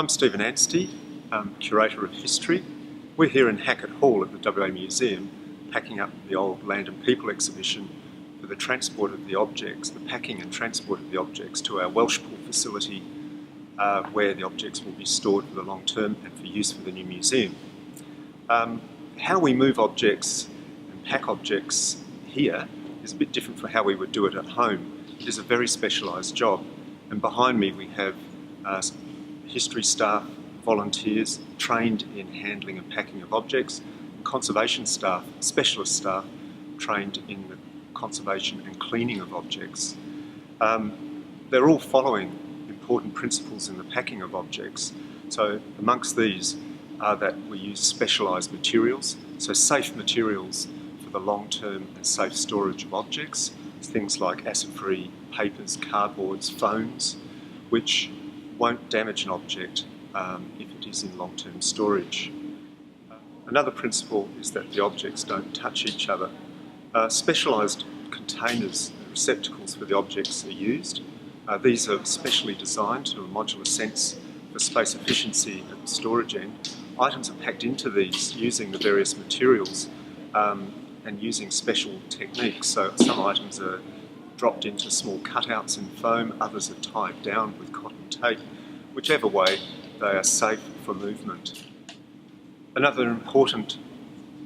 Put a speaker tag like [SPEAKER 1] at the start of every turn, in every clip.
[SPEAKER 1] I'm Stephen Anstey, Curator of History. We're here in Hackett Hall at the WA Museum, packing up the old Land and People exhibition for the transport of the objects, the packing and transport of the objects to our Welshpool facility, where the objects will be stored for the long term and for use for the new museum. How we move objects and pack objects here is a bit different from how we would do it at home. It is a very specialised job, and behind me we have history staff, volunteers trained in handling and packing of objects, conservation staff, specialist staff trained in the conservation and cleaning of objects. They're all following important principles in the packing of objects. So amongst these are that we use specialised materials, so safe materials for the long-term and safe storage of objects, things like acid-free papers, cardboards, foams, which won't damage an object if it is in long-term storage. Another principle is that the objects don't touch each other. Specialised containers, receptacles for the objects are used. These are specially designed to a modular sense for space efficiency at the storage end. Items are packed into these using the various materials and using special techniques. So some items are dropped into small cutouts in foam, others are tied down with cotton tape. Whichever way, they are safe for movement. Another important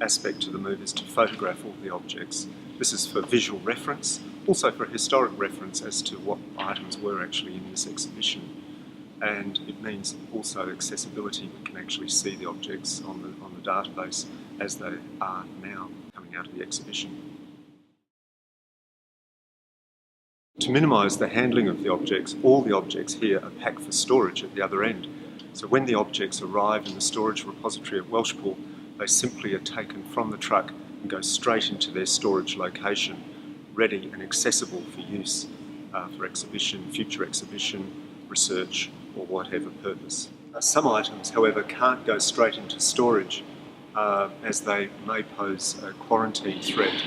[SPEAKER 1] aspect to the move is to photograph all the objects. This is for visual reference, also for historic reference as to what items were actually in this exhibition. And it means also accessibility. We can actually see the objects on the database as they are now coming out of the exhibition. To minimise the handling of the objects, all the objects here are packed for storage at the other end. So when the objects arrive in the storage repository at Welshpool, they simply are taken from the truck and go straight into their storage location, ready and accessible for use for exhibition, future exhibition, research or whatever purpose. Some items, however, can't go straight into storage as they may pose a quarantine threat.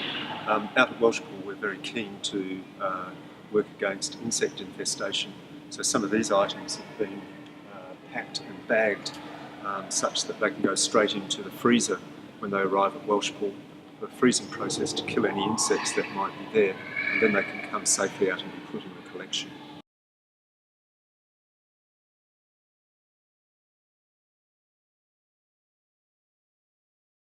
[SPEAKER 1] Out at Welshpool we're very keen to work against insect infestation. So some of these items have been packed and bagged such that they can go straight into the freezer when they arrive at Welshpool for the freezing process to kill any insects that might be there, and then they can come safely out and be put in the collection.